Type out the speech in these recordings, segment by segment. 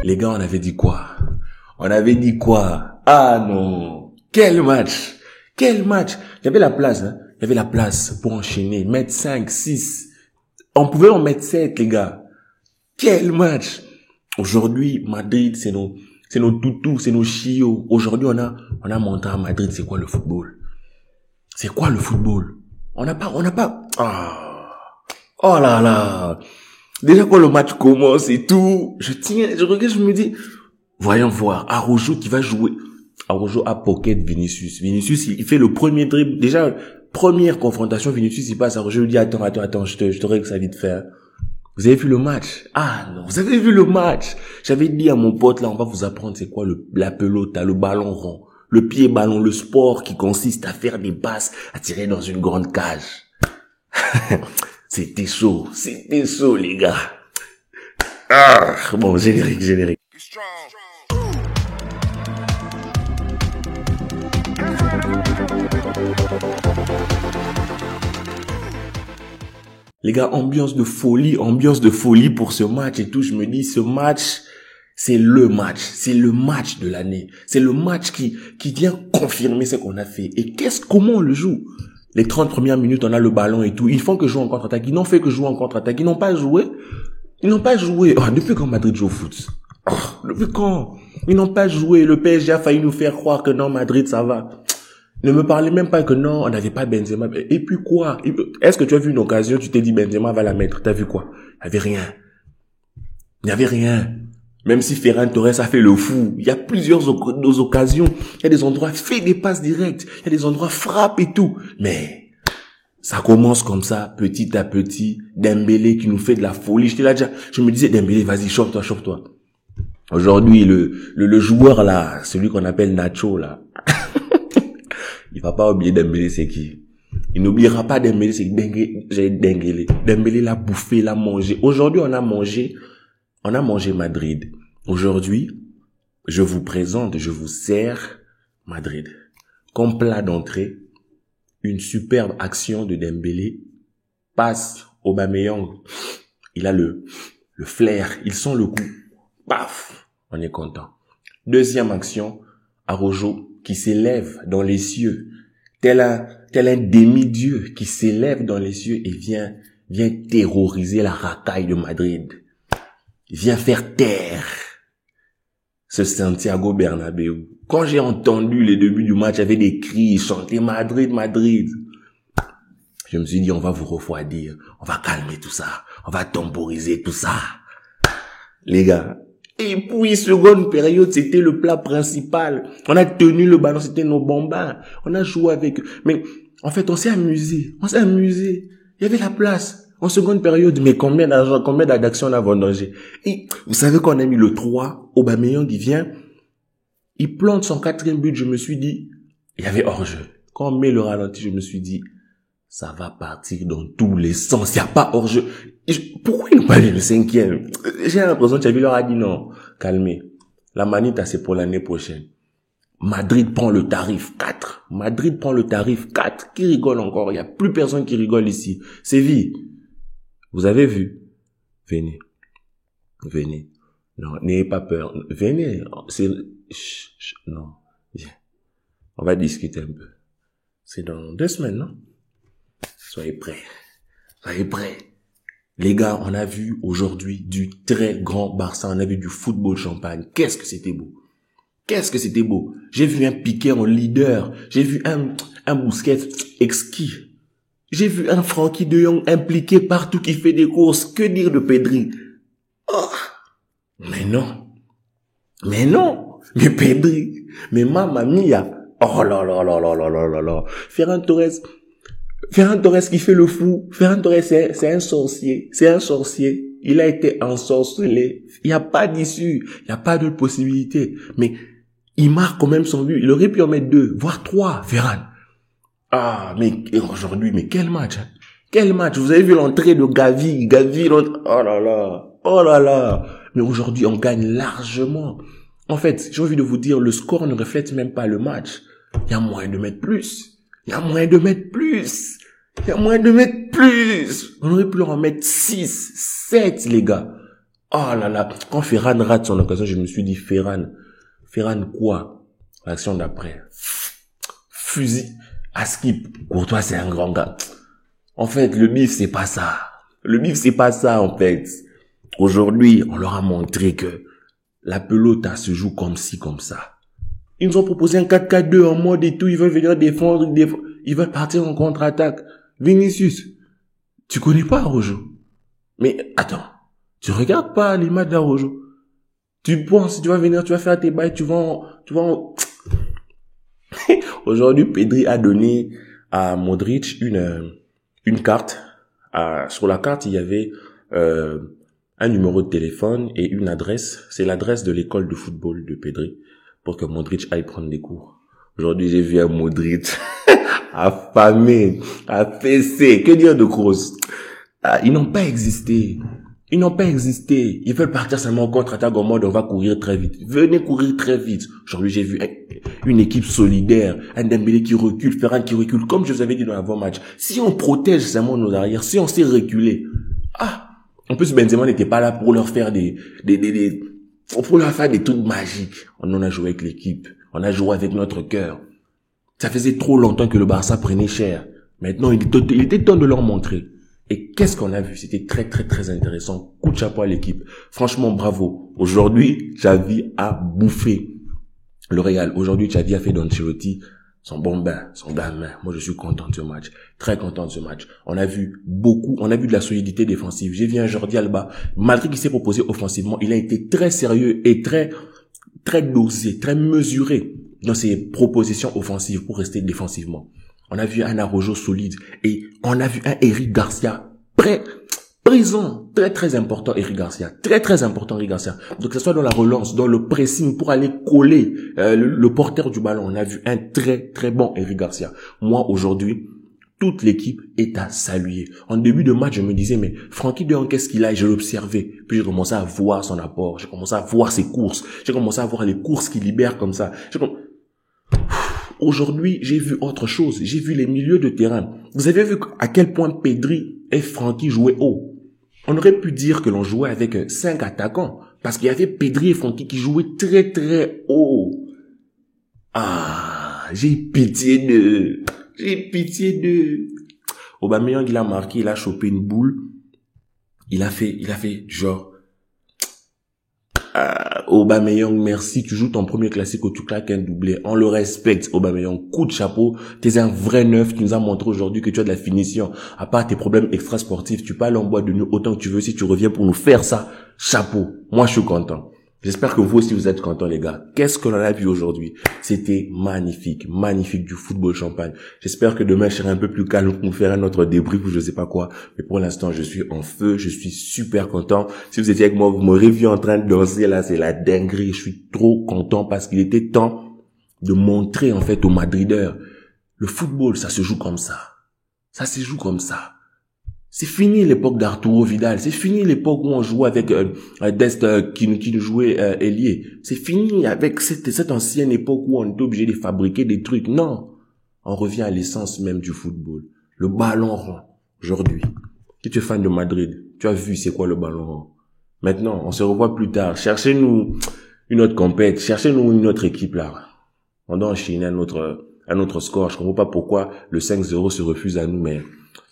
Les gars, on avait dit quoi? On avait dit quoi? Ah non. Quel match! Quel match! Il y avait la place, hein. Il y avait la place pour enchaîner, mettre 5, 6. On pouvait en mettre 7, les gars. Quel match! Aujourd'hui, Madrid, c'est nos toutous, c'est nos chiots. Aujourd'hui, on a montré à Madrid, c'est quoi le football? C'est quoi le football? On n'a pas, oh là là. Déjà quand le match commence et tout, je regarde, je me dis, voyons voir, Araujo qui va jouer. Araujo a pocket Vinicius. Vinicius, il fait le premier dribble. Déjà, première confrontation, Vinicius, il passe à Araujo, il dit, attends, je te règle ça vite fait. Vous avez vu le match? Ah non, vous avez vu le match? J'avais dit à mon pote là, on va vous apprendre c'est quoi la pelota, le ballon rond, le pied ballon, le sport qui consiste à faire des passes, à tirer dans une grande cage. C'était chaud, les gars. Ah, bon, générique. Les gars, ambiance de folie pour ce match et tout. Je me dis, ce match, c'est le match de l'année. C'est le match qui vient confirmer ce qu'on a fait. Et comment on le joue? Les 30 premières minutes, on a le ballon et tout. Ils font que jouer en contre-attaque. Ils n'ont fait que jouer en contre-attaque. Ils n'ont pas joué. Oh, depuis quand Madrid joue au foot? Oh, depuis quand? Ils n'ont pas joué. Le PSG a failli nous faire croire que non, Madrid, ça va. Ne me parlez même pas que non, on n'avait pas Benzema. Et puis quoi? Est-ce que tu as vu une occasion, tu t'es dit Benzema va la mettre? T'as vu quoi? Il n'y avait rien. Même si Ferran Torres a fait le fou, il y a plusieurs occasions. Il y a des endroits, fait des passes directes. Il y a des endroits, frappe et tout. Mais ça commence comme ça, petit à petit. Dembélé qui nous fait de la folie. Je me disais, Dembélé, vas-y, chauffe-toi. Aujourd'hui, le joueur là, celui qu'on appelle Nacho là, il va pas oublier Dembélé, c'est qui? Il n'oubliera pas Dembélé, c'est Dembélé. Dembélé l'a bouffé, l'a mangé. Aujourd'hui, on a mangé Madrid. Aujourd'hui, je vous sers Madrid. Comme plat d'entrée, une superbe action de Dembélé, passe Aubameyang. Il a le flair, il sent le coup. Paf! On est content. Deuxième action, Araujo qui s'élève dans les cieux, tel un demi-dieu qui s'élève dans les cieux et vient terroriser la racaille de Madrid. Il vient faire taire ce Santiago Bernabéu. Quand j'ai entendu les débuts du match, il y avait des cris, chanter Madrid, Madrid. Je me suis dit, on va vous refroidir, on va calmer tout ça, on va temporiser tout ça. Les gars, et puis, seconde période, c'était le plat principal. On a tenu le ballon, c'était nos bambins. On a joué avec eux. Mais, en fait, on s'est amusé. Il y avait la place. En seconde période, mais combien d'actions on a vendangé? Et, vous savez qu'on a mis le 3, Aubameyang, il vient, il plante son 4e but, je me suis dit, il y avait hors-jeu. Quand on met le ralenti, je me suis dit, ça va partir dans tous les sens. Il n'y a pas hors-jeu. Pourquoi ils n'ont pas mis le 5e? J'ai l'impression que Xavi leur a dit non. Calmez. La manita, c'est pour l'année prochaine. Madrid prend le tarif 4. Qui rigole encore? Il n'y a plus personne qui rigole ici. Séville. Vous avez vu? Venez. Non, n'ayez pas peur. Venez. Non. Viens. On va discuter un peu. C'est dans 2 semaines, non? Soyez prêts. Les gars, on a vu aujourd'hui du très grand Barça. On a vu du football champagne. Qu'est-ce que c'était beau. J'ai vu un Piqué en leader. J'ai vu un Busquets exquis. J'ai vu un Frankie de Jong impliqué partout qui fait des courses. Que dire de Pedri? Oh. Mais non. Mais Pedri. Mais mamma mia. Oh là là. Ferran Torres qui fait le fou. Ferran Torres, c'est un sorcier. Il a été ensorcelé. Il n'y a pas d'issue. Il n'y a pas de possibilité. Mais il marque quand même son but. Il aurait pu en mettre 2, voire 3, Ferran. Ah, mais aujourd'hui, mais quel match, hein? Quel match. Vous avez vu l'entrée de Gavi, oh là là. Mais aujourd'hui, on gagne largement. En fait, j'ai envie de vous dire, le score ne reflète même pas le match. Il y a moyen de mettre plus. On aurait pu leur en mettre 6, 7, les gars. Oh là là, quand Ferran rate son occasion, je me suis dit, Ferran quoi? L'action d'après. Fusil à skip. Courtois, c'est un grand gars. En fait, le bif, c'est pas ça. Le bif, c'est pas ça, en fait. Aujourd'hui, on leur a montré que la pelota se joue comme ci, comme ça. Ils nous ont proposé un 4-4-2 en mode et tout. Ils veulent venir défendre. Ils veulent partir en contre-attaque. Vinicius, tu connais pas Rojo? Mais attends, tu regardes pas les matchs d'Arojo? Tu penses, tu vas venir, tu vas faire tes bails, tu vas en... Aujourd'hui, Pedri a donné à Modric une carte. Sur la carte, il y avait un numéro de téléphone et une adresse. C'est l'adresse de l'école de football de Pedri pour que Modric aille prendre des cours. Aujourd'hui, j'ai vu un Modric affamé, affaissé. Que dire de Kroos? Ils n'ont pas existé. Ils n'ont pas existé. Ils veulent partir seulement en contre-attaque en mode on va courir très vite. Venez courir très vite. Aujourd'hui, j'ai vu une équipe solidaire. Un Dembélé qui recule, Ferran qui recule. Comme je vous avais dit dans l'avant-match. Si on protège seulement nos arrières, si on sait reculer. En plus, Benzema n'était pas là pour leur faire pour leur faire des trucs magiques. On en a joué avec l'équipe. On a joué avec notre cœur. Ça faisait trop longtemps que le Barça prenait cher. Maintenant, il était temps de leur montrer. Et qu'est-ce qu'on a vu? C'était très, très, très intéressant. Coup de chapeau à l'équipe. Franchement, bravo. Aujourd'hui, Xavi a bouffé le Real. Aujourd'hui, Xavi a fait d'Ancelotti son bon bain, son bain-main. Moi, je suis content de ce match. Très content de ce match. On a vu de la solidité défensive. J'ai vu un Jordi Alba. Malgré qu'il s'est proposé offensivement, il a été très sérieux et très, très dosé, très mesuré dans ses propositions offensives pour rester défensivement. On a vu un Araujo solide et on a vu un Eric Garcia présent, très très important Eric Garcia, très très important Eric Garcia. Donc que ce soit dans la relance, dans le pressing pour aller coller le porteur du ballon, on a vu un très très bon Eric Garcia. Moi aujourd'hui, toute l'équipe est à saluer. En début de match, je me disais mais Frenkie de Jong qu'est-ce qu'il a? Et je l'observais. Puis j'ai commencé à voir son apport, j'ai commencé à voir ses courses, j'ai commencé à voir les courses qu'il libère comme ça. Aujourd'hui, j'ai vu autre chose. J'ai vu les milieux de terrain. Vous avez vu à quel point Pedri et Frenkie jouaient haut. On aurait pu dire que l'on jouait avec 5 attaquants. Parce qu'il y avait Pedri et Frenkie qui jouaient très très haut. J'ai pitié d'eux. Aubameyang, il a marqué, il a chopé une boule. Il a fait genre... Aubameyang, merci, tu joues ton premier classique où tu claques un doublé. On le respecte, Aubameyang. Coup de chapeau. T'es un vrai neuf qui nous a montré aujourd'hui que tu as de la finition. À part tes problèmes extra-sportifs, tu peux aller en boîte de nuit autant que tu veux si tu reviens pour nous faire ça. Chapeau. Moi, je suis content. J'espère que vous aussi vous êtes contents, les gars. Qu'est-ce que l'on a vu aujourd'hui? C'était magnifique. Magnifique du football champagne. J'espère que demain, je serai un peu plus calme pour nous faire un autre débrief ou je sais pas quoi. Mais pour l'instant, je suis en feu. Je suis super content. Si vous étiez avec moi, vous m'aurez vu en train de danser là. C'est la dinguerie. Je suis trop content parce qu'il était temps de montrer en fait aux Madrideurs. Le football, ça se joue comme ça. Ça se joue comme ça. C'est fini l'époque d'Arturo Vidal. C'est fini l'époque où on jouait avec Dest qui nous jouait ailier. C'est fini avec cette ancienne époque où on était obligé de fabriquer des trucs. Non, on revient à l'essence même du football. Le ballon rond. Aujourd'hui, si tu es fan de Madrid, tu as vu c'est quoi le ballon rond. Maintenant, on se revoit plus tard. Cherchez-nous une autre compète. Cherchez-nous une autre équipe là. On doit enchaîner un autre score. Je comprends pas pourquoi le 5-0 se refuse à nous, mais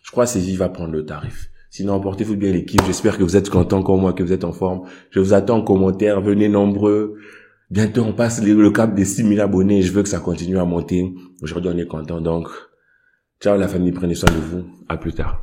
je crois que Séville va prendre le tarif. Sinon, portez-vous bien l'équipe. J'espère que vous êtes contents comme moi, que vous êtes en forme. Je vous attends en commentaire. Venez nombreux. Bientôt, on passe le cap des 6000 abonnés. Je veux que ça continue à monter. Aujourd'hui, on est content. Donc, ciao la famille. Prenez soin de vous. À plus tard.